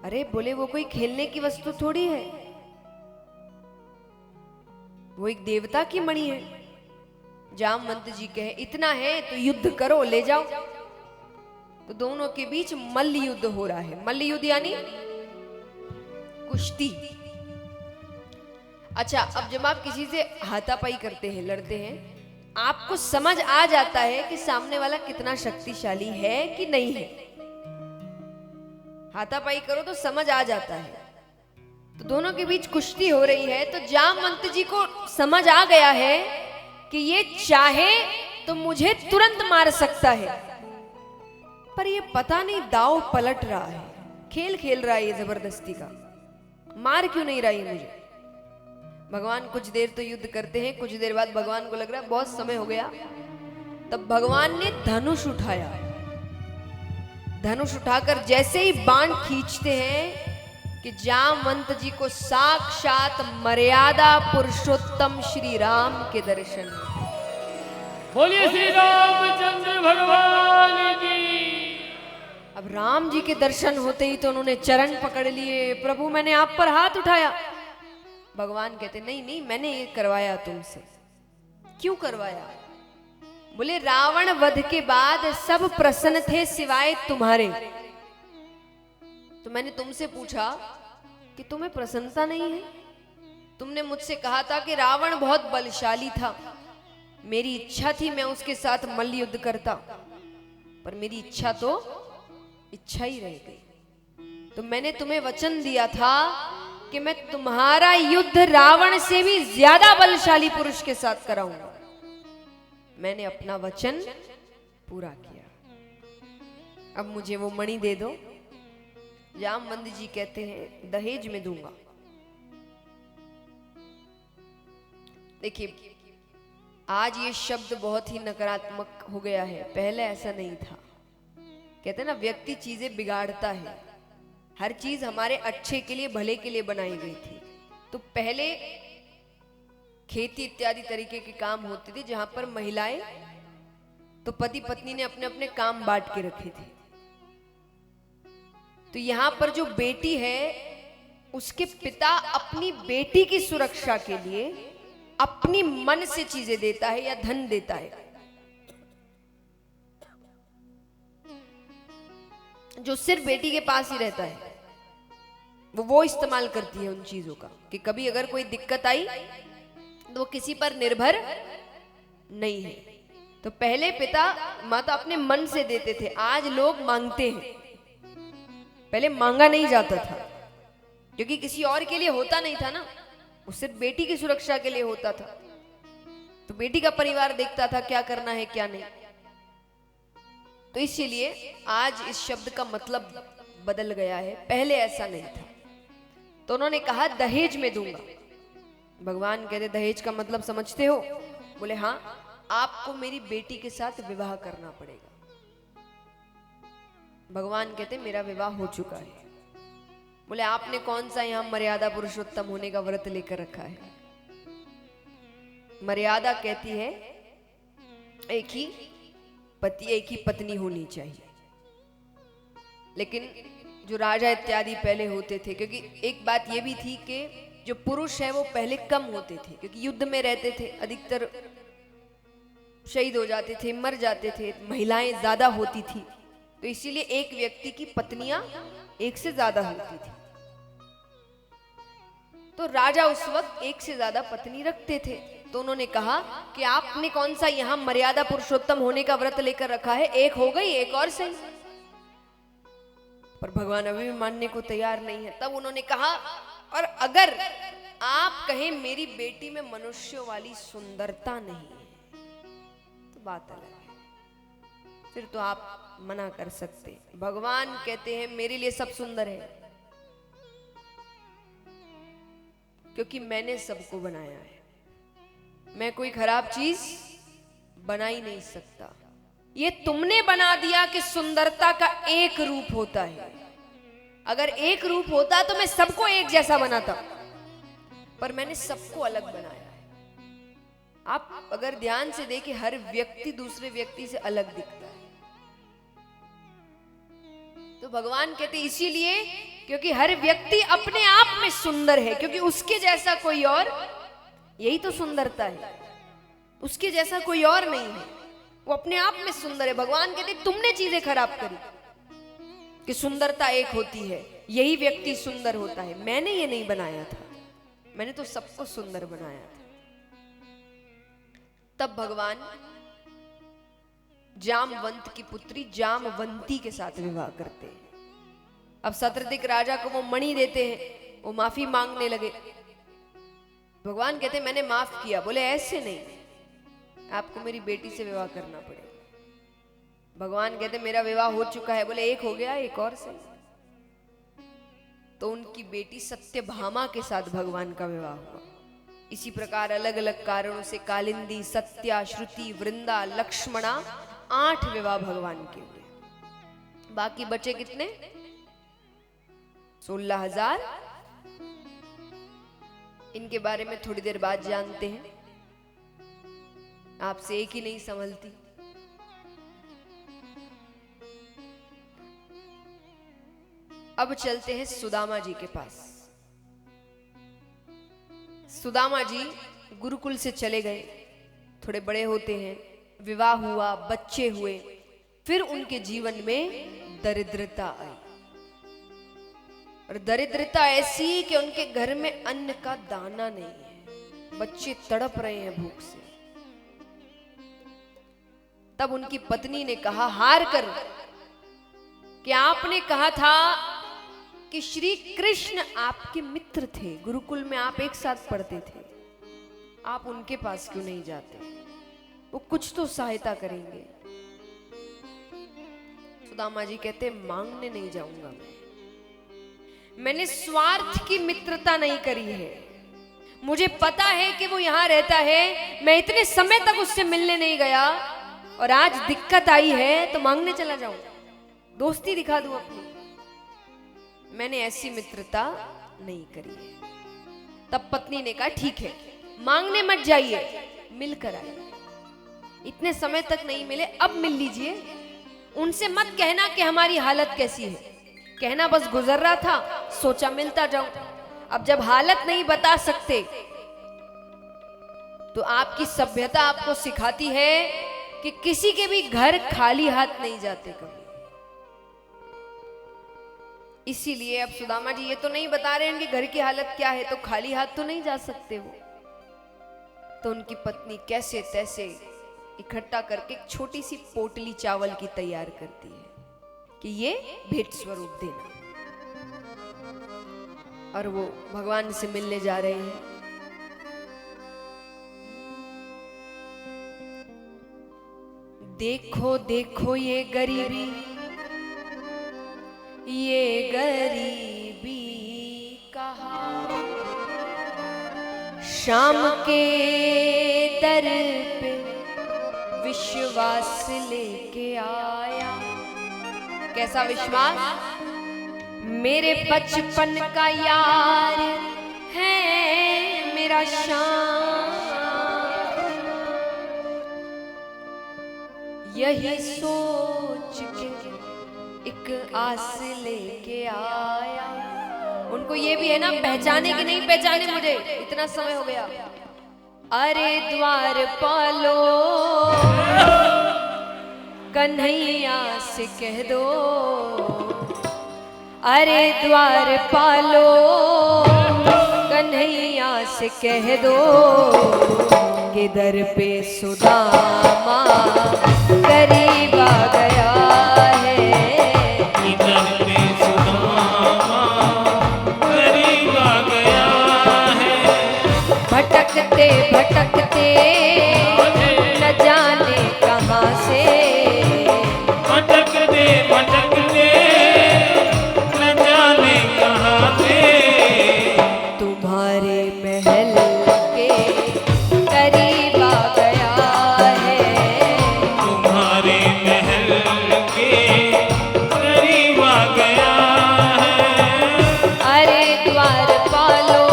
अरे बोले वो कोई खेलने की वस्तु थोड़ी है, वो एक देवता की मणि है। जामवंत जी कहे इतना है तो युद्ध करो, ले जाओ। तो दोनों के बीच मल्ल युद्ध हो रहा है। मल्ल युद्ध यानी कुश्ती। अच्छा, अब जब आप किसी से हाथापाई करते हैं, लड़ते हैं, आपको समझ आ जाता है कि सामने वाला कितना शक्तिशाली है कि नहीं है। हाथापाई करो तो समझ आ जाता है। तो दोनों के बीच कुश्ती हो रही है, तो जामवंत जी को समझ आ गया है कि ये चाहे तो मुझे तुरंत मार सकता है, पर ये पता नहीं दाव पलट रहा है, खेल खेल रहा है ये जबरदस्ती का, मार क्यों नहीं रहा है मुझे। भगवान कुछ देर तो युद्ध करते हैं, कुछ देर बाद भगवान को लग रहा है बहुत समय हो गया, तब भगवान ने धनुष उठाया। धनुष उठाकर जैसे ही बाण खींचते हैं कि जामवंत जी को साक्षात मर्यादा पुरुषोत्तम श्री राम के दर्शन हुए। बोलिए श्री रामचंद्र भगवान की। अब राम जी के दर्शन होते ही तो उन्होंने चरण पकड़ लिए, प्रभु मैंने आप पर हाथ उठाया। भगवान कहते नहीं नहीं, मैंने ये करवाया तुमसे। क्यों करवाया? बोले रावण वध के बाद सब प्रसन्न थे सिवाय तुम्हारे, तो मैंने तुमसे पूछा कि तुम्हें प्रसन्नता नहीं है। तुमने मुझसे कहा था कि रावण बहुत बलशाली था, मेरी इच्छा थी मैं उसके साथ मल्ल युद्ध करता, पर मेरी इच्छा तो इच्छा ही रह गई। तो मैंने तुम्हें वचन दिया था कि मैं तुम्हारा युद्ध रावण से भी ज्यादा बलशाली पुरुष के साथ कराऊंगा। मैंने अपना वचन पूरा किया, अब मुझे वो मणि दे दो। जामवंत जी कहते हैं दहेज में दूंगा। देखिए, आज ये शब्द बहुत ही नकारात्मक हो गया है, पहले ऐसा नहीं था। कहते हैं ना, व्यक्ति चीजें बिगाड़ता है। हर चीज हमारे अच्छे के लिए, भले के लिए बनाई गई थी। तो पहले खेती इत्यादि तरीके के काम होते थे जहां पर महिलाएं, तो पति पत्नी ने अपने अपने काम बांट के रखे थे। तो यहां पर जो बेटी है, उसके पिता अपनी बेटी की सुरक्षा के लिए अपनी मन से चीजें देता है या धन देता है, जो सिर्फ बेटी के पास ही रहता है। वो इस्तेमाल करती है उन चीजों का कि कभी अगर कोई दिक्कत आई तो वो किसी पर निर्भर नहीं है। तो पहले पिता माता अपने मन से देते थे, आज लोग मांगते हैं। पहले मांगा नहीं जाता था क्योंकि किसी और के लिए होता नहीं था ना, वो सिर्फ बेटी की सुरक्षा के लिए होता था। तो बेटी का परिवार देखता था क्या करना है क्या नहीं। तो इसीलिए आज इस शब्द का मतलब बदल गया है, पहले ऐसा नहीं था। तो उन्होंने कहा दहेज में दूंगा। भगवान कहते दहेज का मतलब समझते हो? बोले हाँ, आपको मेरी बेटी के साथ विवाह करना पड़ेगा। भगवान कहते मेरा विवाह हो चुका है। बोले आपने कौन सा यहां मर्यादा पुरुषोत्तम होने का व्रत लेकर रखा है? मर्यादा कहती है एक ही पति एक ही पत्नी होनी चाहिए। लेकिन जो राजा इत्यादि पहले होते थे, क्योंकि एक बात यह भी थी कि जो पुरुष है वो पहले कम होते थे, क्योंकि युद्ध में रहते थे, अधिकतर शहीद हो जाते थे, मर जाते थे, महिलाएं ज्यादा होती थी। तो इसीलिए एक व्यक्ति की पत्नियां एक से ज्यादा होती थी। तो राजा उस वक्त एक से ज्यादा पत्नी रखते थे। तो उन्होंने कहा कि आपने कौन सा यहां मर्यादा पुरुषोत्तम होने का व्रत लेकर रखा है, एक हो गई एक और सही। पर भगवान अभी भी मानने को तैयार नहीं है। तब उन्होंने कहा और अगर आप कहें मेरी बेटी में मनुष्यों वाली सुंदरता नहीं है तो बात अलग है, फिर तो आप मना कर सकते। भगवान कहते हैं मेरे लिए सब सुंदर है, क्योंकि मैंने सबको बनाया है। मैं कोई खराब चीज बना ही नहीं सकता। ये तुमने बना दिया कि सुंदरता का एक रूप होता है। अगर एक रूप होता तो मैं सबको एक जैसा बनाता, पर मैंने सबको अलग बनाया है। आप अगर ध्यान से देखें, हर व्यक्ति दूसरे व्यक्ति से अलग दिखता है। तो भगवान कहते इसीलिए क्योंकि हर व्यक्ति अपने आप में सुंदर है, क्योंकि उसके जैसा कोई और, यही तो सुंदरता है, उसके जैसा कोई और नहीं है, वो अपने आप में सुंदर है। भगवान कहते तुमने चीजें खराब करी कि सुंदरता एक होती है, यही व्यक्ति सुंदर होता है। मैंने ये नहीं बनाया था, मैंने तो सबको सुंदर बनाया था। तब भगवान जामवंत की पुत्री जामवंती के साथ विवाह करते हैं। अब सत्रदिक राजा को वो मणि देते हैं, वो माफी मांगने लगे। भगवान कहते मैंने माफ किया। बोले ऐसे नहीं, आपको मेरी बेटी से विवाह करना पड़ेगा। भगवान कहते मेरा विवाह हो चुका है। बोले एक हो गया, एक और सही। तो उनकी बेटी सत्यभामा के साथ भगवान का विवाह हुआ। इसी प्रकार अलग अलग कारणों से कालिंदी, सत्या, श्रुति, वृंदा, लक्ष्मणा 8 विवाह भगवान के हुए। बाकी बचे कितने? 16,000। इनके बारे में थोड़ी देर बाद जानते हैं, आपसे एक ही नहीं संभलती। अब चलते हैं सुदामा जी के पास। सुदामा जी गुरुकुल से चले गए, थोड़े बड़े होते हैं, विवाह हुआ, बच्चे हुए, फिर उनके जीवन में दरिद्रता आई। और दरिद्रता ऐसी कि उनके घर में अन्न का दाना नहीं है, बच्चे तड़प रहे हैं भूख से। तब उनकी पत्नी ने कहा हार कर कि आपने कहा था कि श्री कृष्ण आपके मित्र थे, गुरुकुल में आप एक साथ पढ़ते थे, आप उनके पास क्यों नहीं जाते? वो कुछ तो सहायता करेंगे। सुदामा जी कहते मांगने नहीं जाऊंगा मैंने स्वार्थ की मित्रता नहीं करी है। मुझे पता है कि वो यहां रहता है, मैं इतने समय तक उससे मिलने नहीं गया, और आज दिक्कत आई है तो मांगने चला जाऊं, दोस्ती दिखा दूं अपनी। मैंने ऐसी मित्रता नहीं करी है। तब पत्नी ने कहा ठीक है, मांगने मत जाइए, मिलकर आइए। इतने समय तक नहीं मिले, अब मिल लीजिए। उनसे मत कहना कि हमारी हालत कैसी है, कहना बस गुजर रहा था, सोचा मिलता जाऊं। अब जब हालत नहीं बता सकते तो आपकी सभ्यता आपको सिखाती है कि किसी के भी घर खाली हाथ नहीं जाते कभी। इसीलिए अब सुदामा जी ये तो नहीं बता रहे हैं कि घर की हालत क्या है, तो खाली हाथ तो नहीं जा सकते वो। तो उनकी पत्नी कैसे तैसे इकट्ठा करके एक छोटी सी पोटली चावल की तैयार करती है कि ये भेंट स्वरूप देना। और वो भगवान से मिलने जा रहे हैं। देखो देखो ये गरीबी, ये गरीबी कहा, शाम के दर पे विश्वास लेके आया। कैसा विश्वास? मेरे बचपन का यार है मेरा शान, यही सोच के एक आस लेके आया। उनको ये भी है ना, पहचाने कि नहीं पहचाने मुझे, इतना समय हो गया। अरे द्वार पालो कन्हैया से कह दो, अरे द्वार पालो कन्हैया से कह दो, कि दर पे सुदामा करीब आ गया है। दर पे सुदामा करीब आ गया है। भटकते भटकते न जाने कहां से, भटकते भटकते न जाने कहां से, तुम्हारे महल के करीब आ गया है। तुम्हारे महल के करीब आ गया है। अरे द्वार पालो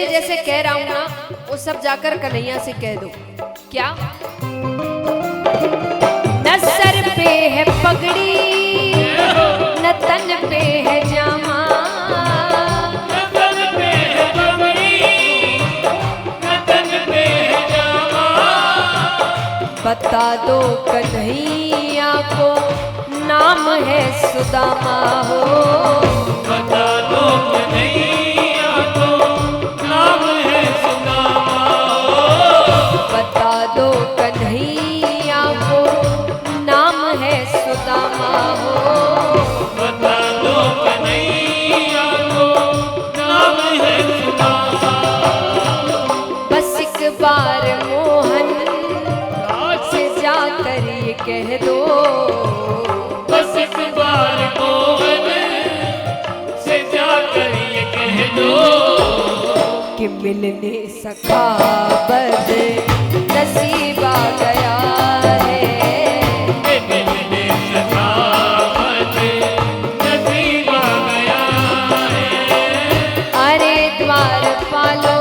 जैसे जैसे कह रहा हूं ना वो सब जाकर कन्हैया से कह दो। क्या? न सर पे है पगड़ी न तन पे है जामा, न तन पे है पगड़ी न तन पे है जामा, बता दो कन्हैया को नाम है सुदामा हो। बता दो कन्हैया को नाम है सुदामा हो। बता दो कन्हैया को नाम है सुदामा हो। बता दो कन्हैया को नाम है सुदामा। बस एक बार मोहन से जाकर ये कह दो, बस एक बार मोहन से जाकर ये कह दो कि मिलने सखा बद नसीब आ गया है। कि मिलने सखावत नसीब आ गया है। अरे द्वार पालो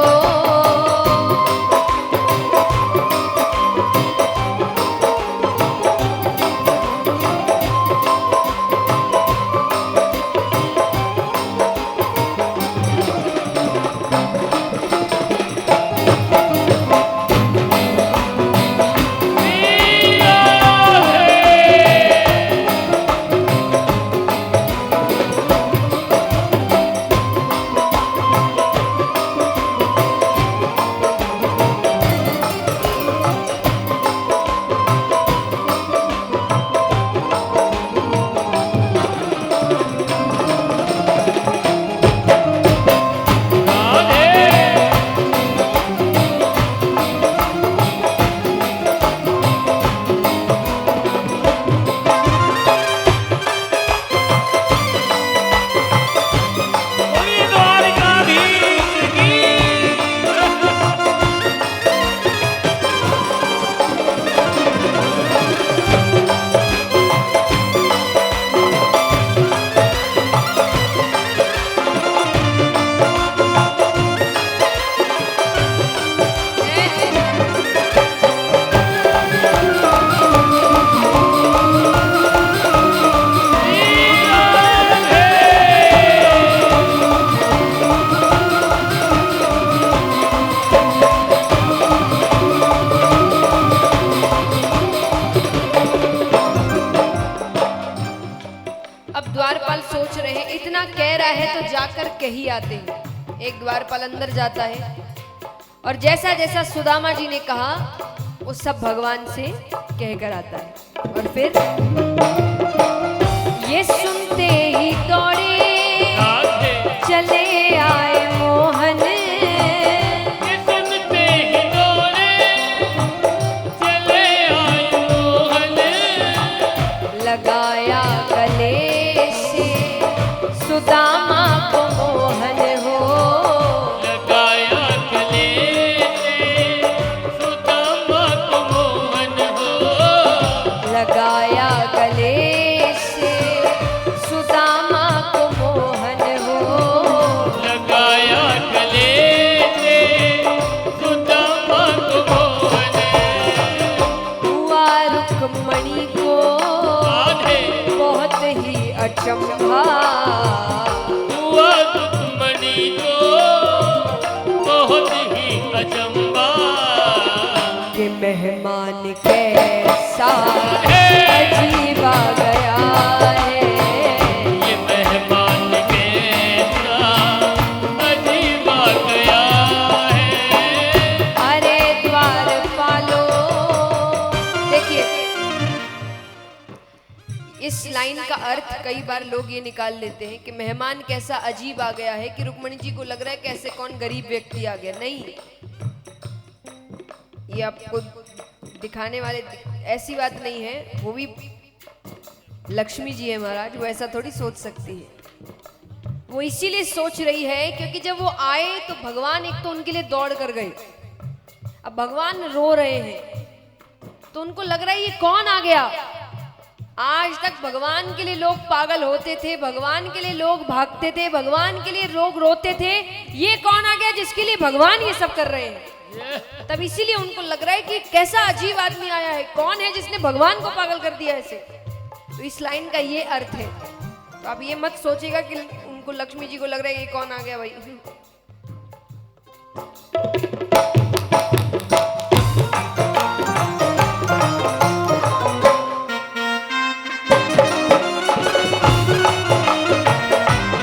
द्वारपाल सोच रहे हैं इतना कह रहा है तो जाकर कही आते हैं। एक द्वारपाल अंदर जाता है और जैसा जैसा सुदामा जी ने कहा वो सब भगवान से कहकर आता है। और फिर ये सुनते ही दौड़े चले आए मोहन, ये सुनते ही दौड़े चले आए मोहन, लगाया गले से सुदामा को मोहन हो। लगाया गले से सुदामा को मोहन हो। लगाया गले से सुदामा को मोहन हो। लगाया गले से सुदामा को मोहन। हुआ रुक्मणी को आधे बहुत ही अचंभा, हुआ रुक्मणी को बहुत ही अचंबा, कि मेहमान कैसा अजीब आ गया है। ये मेहमान कैसा अजीब आ गया है। अरे द्वारपालो, देखिए इस लाइन का अर्थ कई बार लोग ये निकाल लेते हैं कि मेहमान कैसा अजीब आ गया है कि रुक्मणी जी को लग रहा है कैसे कौन गरीब व्यक्ति आ गया। नहीं, ये आपको दिखाने वाले ऐसी बात नहीं है, वो भी लक्ष्मी जी है महाराज, वो ऐसा थोड़ी सोच सकती है। वो इसीलिए सोच रही है क्योंकि जब वो आए तो भगवान एक तो उनके लिए दौड़ कर गए, अब भगवान रो रहे हैं तो उनको लग रहा है ये कौन आ गया। आज तक भगवान के लिए लोग पागल होते थे, भगवान के लिए लोग भागते थे, भगवान के लिए लोग रोते थे। ये कौन आ गया जिसके लिए भगवान ये सब कर रहे हैं? तब इसीलिए उनको लग रहा है कि कैसा अजीब आदमी आया है, कौन है जिसने भगवान को पागल कर दिया ऐसे। तो इस लाइन का ये अर्थ है। तो आप ये मत सोचिएगा कि उनको लक्ष्मी जी को लग रहा है ये कौन आ गया भाई।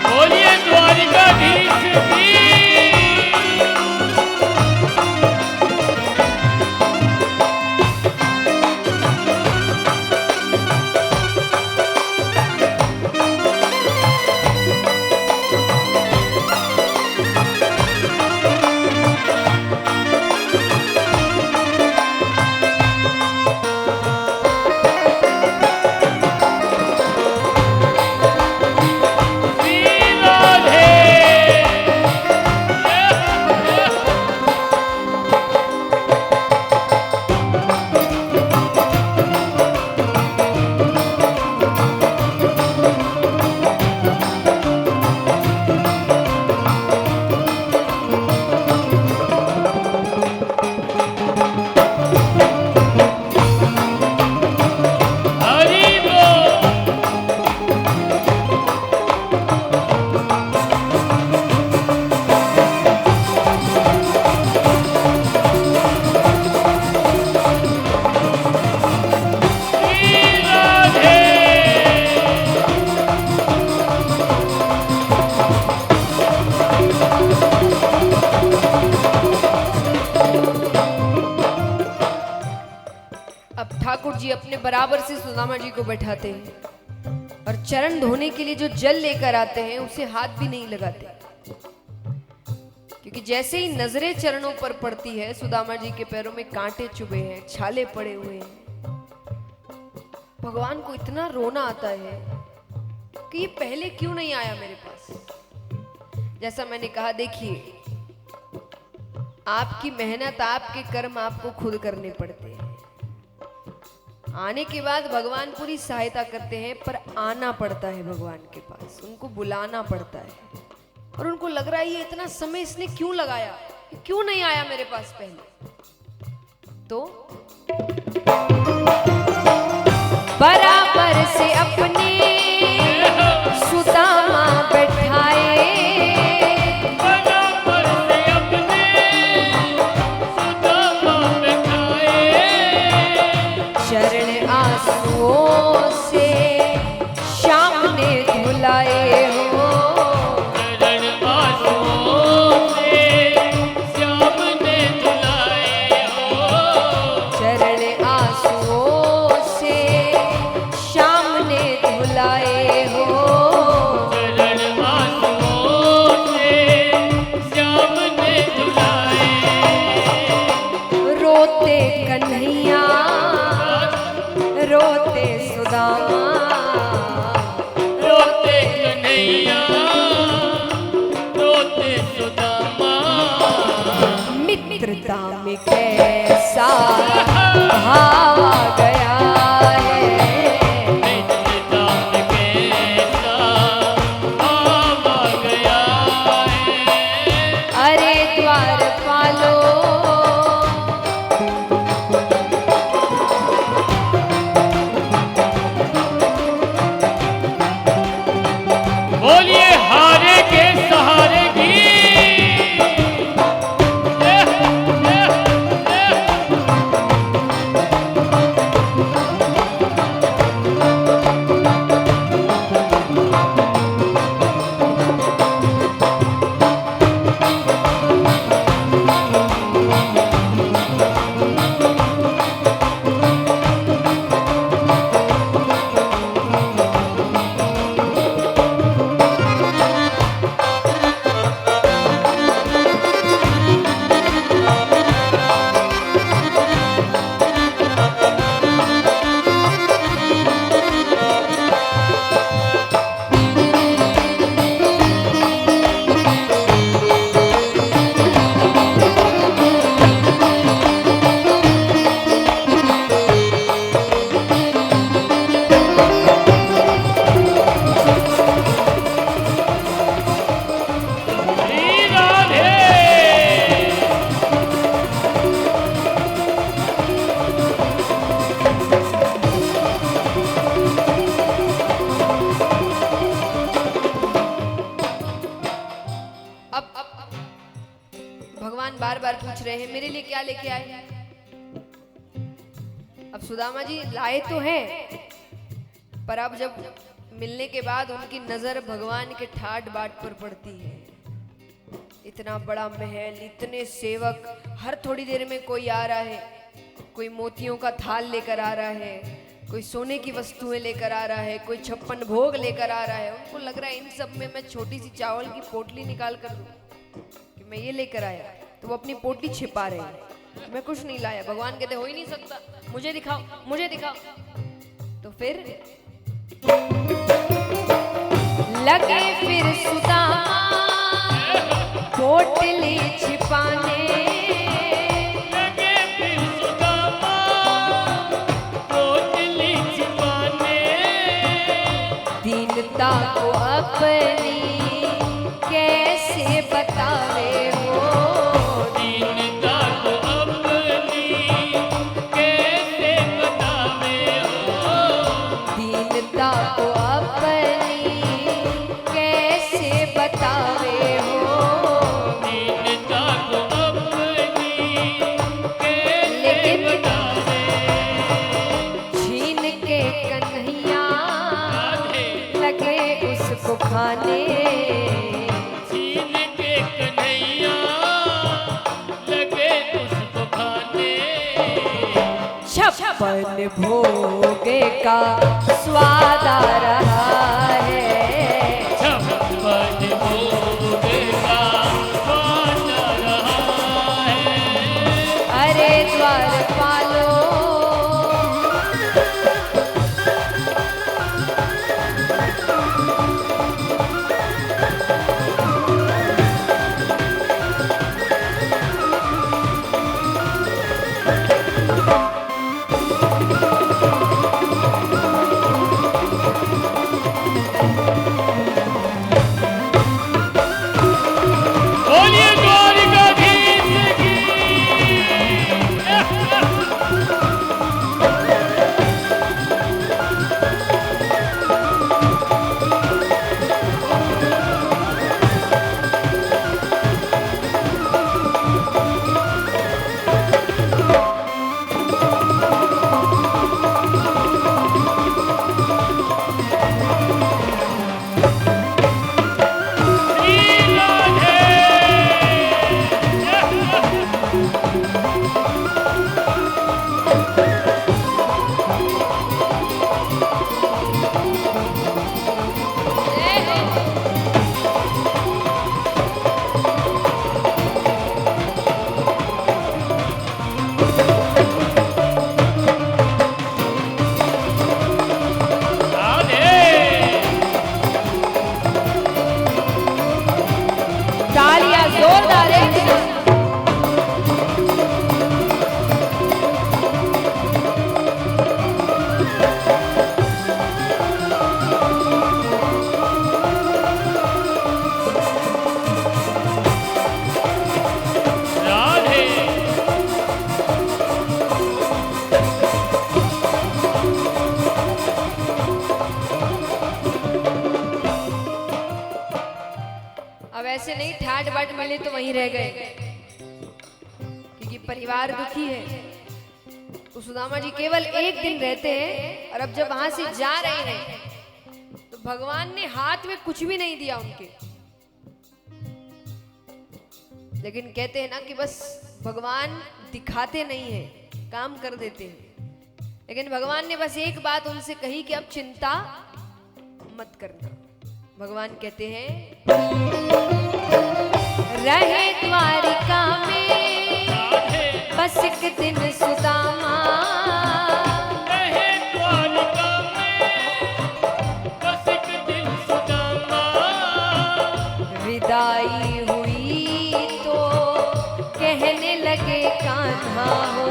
बोलिए द्वारिकाधीश की। ठाकुर जी अपने बराबर से सुदामा जी को बैठाते हैं और चरण धोने के लिए जो जल लेकर आते हैं उसे हाथ भी नहीं लगाते, क्योंकि जैसे ही नजरें चरणों पर पड़ती है सुदामा जी के पैरों में कांटे चुभे हैं, छाले पड़े हुए हैं। भगवान को इतना रोना आता है कि ये पहले क्यों नहीं आया मेरे पास। जैसा मैंने कहा, देखिए आपकी मेहनत, आपके कर्म आपको खुद करने पड़ते हैं। आने के बाद भगवान पूरी सहायता करते हैं, पर आना पड़ता है भगवान के पास, उनको बुलाना पड़ता है। और उनको लग रहा है ये इतना समय इसने क्यों लगाया, क्यों नहीं आया मेरे पास पहले। तो बराबर से अपने सुदामा बैठाए, चरण आंसुओं से श्याम ने धुलाए हो, चरण आंसुओं से श्याम ने धुलाए हो, चरण आंसुओं से श्याम ने धुलाए हो, चरण आंसुओं से श्याम ने धुलाए। रोते कन्हैया रोते सुदामा, रोते कन्हैया रोते सुदामा, मित्रता में कैसा भाव आ गया है, मित्रता में कैसा भाव आ गया है। अरे द्वारपालो बोलिए हारे के सहारे की। क्या लेके आए? अब सुदामा जी लाए तो हैं, पर अब जब मिलने के बाद उनकी नजर भगवान के ठाट बाट पर पड़ती है। इतना बड़ा महल, इतने सेवक, हर थोड़ी देर में कोई आ रहा है, कोई मोतियों का थाल लेकर आ रहा है, कोई सोने की वस्तुएं लेकर आ रहा है, कोई 56 भोग लेकर आ रहा है। उनको लग रहा है इन सब में मैं छोटी सी चावल की पोटली निकाल कर दूं कि मैं ये लेकर आया, तो वो अपनी पोटली छिपा रहे हैं, मैं कुछ नहीं लाया। भगवान कहते हो ही नहीं सकता, मुझे दिखाओ, मुझे दिखाओ। तो फिर लगे फिर सुदामा पोटली छिपाने, लगे फिर सुदामा पोटली छिपाने, दीनता को अपनी कैसे बतावे हो, दीनता को अपनी कैसे बतावे हो, दीनता को अपनी कैसे बतावे हो। दीनता को अपनी कैसे लेकिन बतावे। छीन के कन्हैया राधे लगे उसको खाने, छीन के कन्हैया लगे उसको खाने, 56 भोगे का स्वाद आ रहा है, 56 भोग का स्वाद आ रहा है। अरे द्वारपालो बोलिए द्वारिकाधीश की। श्री राधे। राधे। तालियां जोरदार है। राधे। अब ऐसे नहीं ठाट बाट मिले तो वहीं रह गए, क्योंकि परिवार दुखी है। तो सुदामा जी केवल एक दिन रहते हैं, और अब जब वहां से जा रहे हैं तो भगवान ने हाथ में कुछ भी नहीं दिया उनके। लेकिन कहते हैं ना कि बस भगवान दिखाते नहीं है, काम कर देते हैं। लेकिन भगवान ने बस एक बात उनसे कही कि अब चिंता मत करना। भगवान कहते हैं रहे द्वारिका में बस एक दिन सुदामा, रहे द्वारिका में बस एक दिन सुदामा, विदाई हुई तो कहने लगे कान्हा हो,